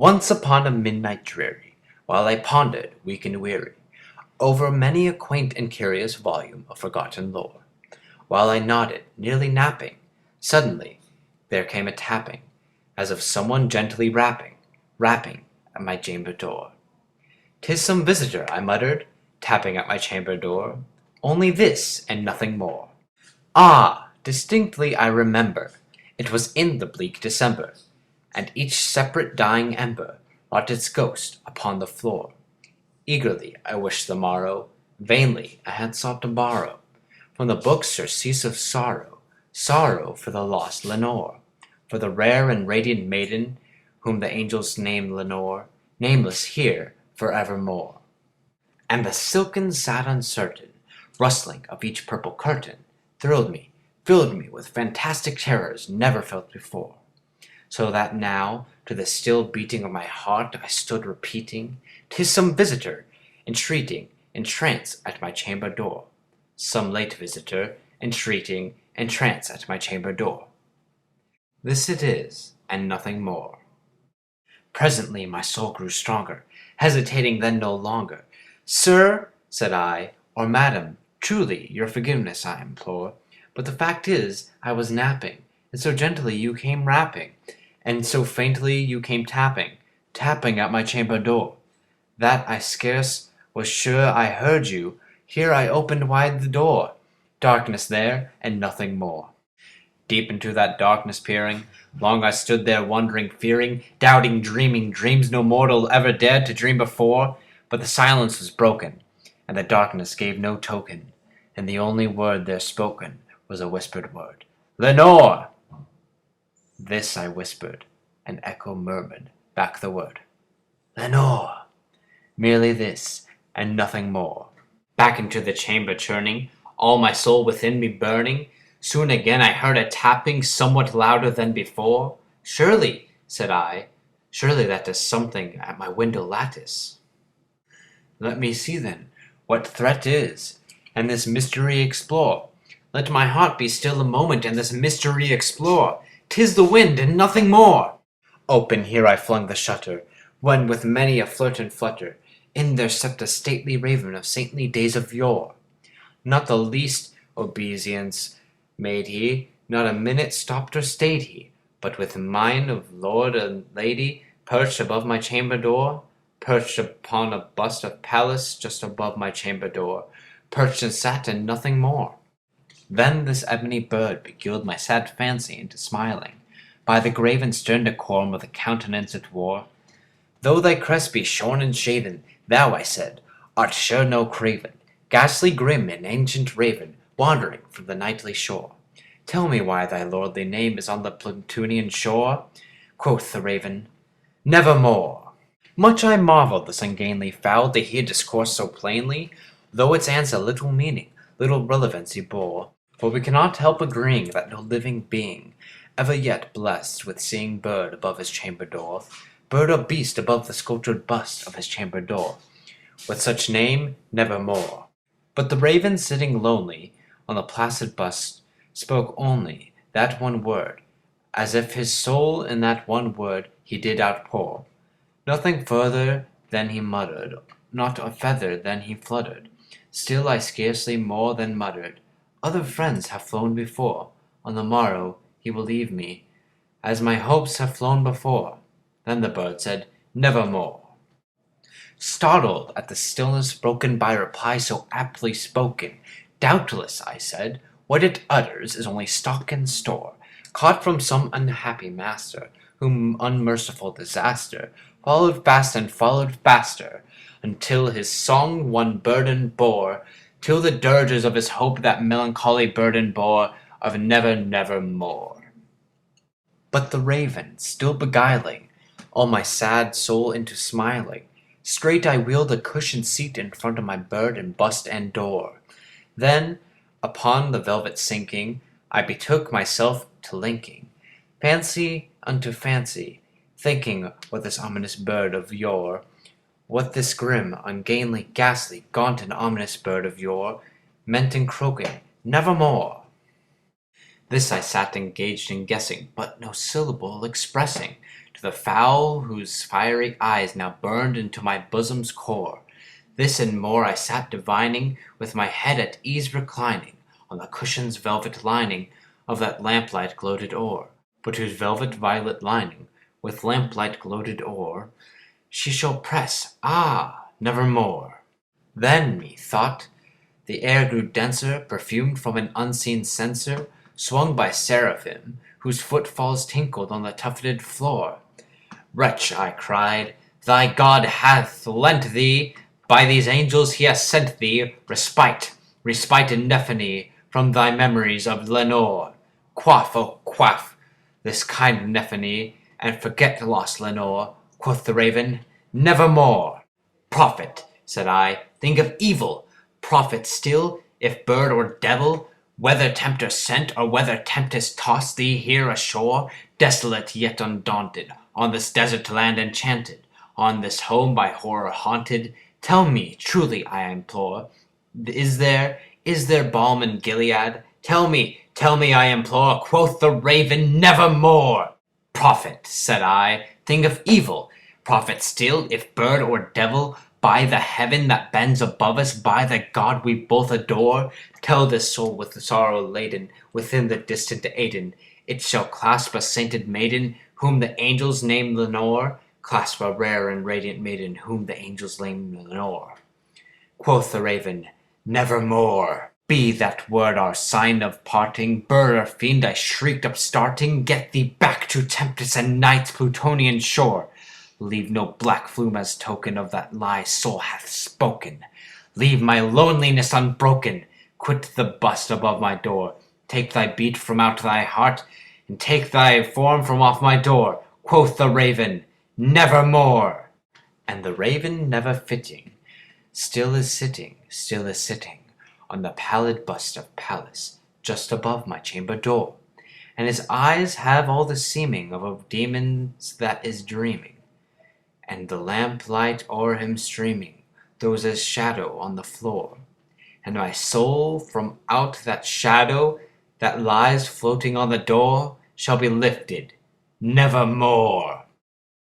Once upon a midnight dreary, while I pondered, weak and weary, over many a quaint and curious volume of forgotten lore, while I nodded, nearly napping, suddenly there came a tapping, as of someone gently rapping at my chamber door. "'Tis some visitor," I muttered, tapping at my chamber door, "only this, and nothing more." Ah! distinctly I remember, it was in the bleak December, and each separate dying ember wrought its ghost upon the floor. Eagerly I wished the morrow, vainly I had sought to borrow from the books surcease of sorrow for the lost Lenore, for the rare and radiant maiden whom the angels name Lenore, nameless here for evermore. And the silken, sad, uncertain rustling of each purple curtain thrilled me, filled me with fantastic terrors never felt before, so that now, to the still beating of my heart, I stood repeating, "'Tis some visitor, entreating, entrance at my chamber door. Some late visitor, entreating, entrance at my chamber door. This it is, and nothing more." Presently my soul grew stronger, hesitating then no longer. "Sir," said I, "or madam, truly your forgiveness I implore, but the fact is, I was napping, and so gently you came rapping, and so faintly you came tapping at my chamber door, that I scarce was sure I heard you. Here I opened wide the door. Darkness there, and nothing more." Deep into that darkness peering, long I stood there wondering, fearing, doubting, dreaming dreams no mortal ever dared to dream before. But the silence was broken, and the darkness gave no token, and the only word there spoken was a whispered word, "Lenore!" This I whispered, and echo murmured back the word, "Lenore!" Merely this, and nothing more. Back into the chamber churning, all my soul within me burning, soon again I heard a tapping somewhat louder than before. "Surely," said I, "surely that is something at my window lattice. Let me see then what threat is, and this mystery explore. Let my heart be still a moment, and this mystery explore. 'Tis the wind, and nothing more." Open here I flung the shutter, when with many a flirt and flutter, in there stepped a stately raven of saintly days of yore. Not the least obeisance made he, not a minute stopped or stayed he, but with mien of lord and lady, perched above my chamber door, perched upon a bust of Pallas just above my chamber door, perched and sat, and nothing more. Then this ebony bird beguiled my sad fancy into smiling, by the grave and stern decorum of the countenance it wore. "Though thy crest be shorn and shaven, thou," I said, "art sure no craven, ghastly grim and ancient raven, wandering from the nightly shore. Tell me why thy lordly name is on the Plutonian shore." Quoth the raven, "Nevermore." Much I marvelled this ungainly fowl to hear discourse so plainly, though its answer little meaning, little relevancy bore. For we cannot help agreeing that no living being ever yet blessed with seeing bird above his chamber door, bird or beast above the sculptured bust of his chamber door, with such name, nevermore. But the raven sitting lonely on the placid bust spoke only that one word, as if his soul in that one word he did outpour. Nothing further than he muttered, not a feather than he fluttered. Still I scarcely more than muttered, "Other friends have flown before, on the morrow he will leave me, as my hopes have flown before." Then the bird said, "Nevermore." Startled at the stillness broken by reply so aptly spoken, "Doubtless," I said, "what it utters is only stock and store, caught from some unhappy master, whom unmerciful disaster followed fast and followed faster, until his song one burden bore, till the dirges of his hope that melancholy burden bore, of never, never more." But the raven, still beguiling all my sad soul into smiling, straight I wheeled a cushioned seat in front of my bird and bust and door. Then, upon the velvet sinking, I betook myself to linking fancy unto fancy, thinking what this ominous bird of yore, what this grim, ungainly, ghastly, gaunt, and ominous bird of yore meant in croaking, "Nevermore." This I sat engaged in guessing, but no syllable expressing, to the fowl whose fiery eyes now burned into my bosom's core. This and more I sat divining, with my head at ease reclining on the cushion's velvet lining of that lamplight gloated o'er, but whose velvet violet lining with lamplight gloated o'er she shall press, nevermore. Then, methought, the air grew denser, perfumed from an unseen censer, swung by seraphim, whose footfalls tinkled on the tufted floor. Wretch, I cried, thy God hath lent thee, by these angels he has sent thee, respite indefinite from thy memories of Lenore. Quaff, oh quaff, this kind Nephany, and forget lost Lenore. Quoth the raven, nevermore. Prophet, said I, think of evil. Prophet still, if bird or devil, whether tempter sent, or whether tempest tossed thee here ashore, desolate yet undaunted, on this desert land enchanted, on this home by horror haunted, tell me, truly I implore, is there balm in Gilead? Tell me, I implore. Quoth the raven, nevermore. Prophet, said I, think of evil. Prophet still, if bird or devil, by the heaven that bends above us, by the God we both adore, tell this soul with sorrow laden, within the distant Aidenn, it shall clasp a sainted maiden, whom the angels name Lenore, clasp a rare and radiant maiden, whom the angels name Lenore. Quoth the raven, nevermore. Be that word our sign of parting, bird or fiend, I shrieked upstarting, get thee back to Tempest and Night's Plutonian shore. Leave no black flume as token of that lie soul hath spoken. Leave my loneliness unbroken. Quit the bust above my door. Take thy beat from out thy heart, and take thy form from off my door. Quoth the raven, nevermore. And the raven, never fitting, still is sitting, on the pallid bust of Pallas, just above my chamber door. And his eyes have all the seeming of a demon's that is dreaming, and the lamplight o'er him streaming throws a shadow on the floor. And my soul from out that shadow that lies floating on the door shall be lifted nevermore.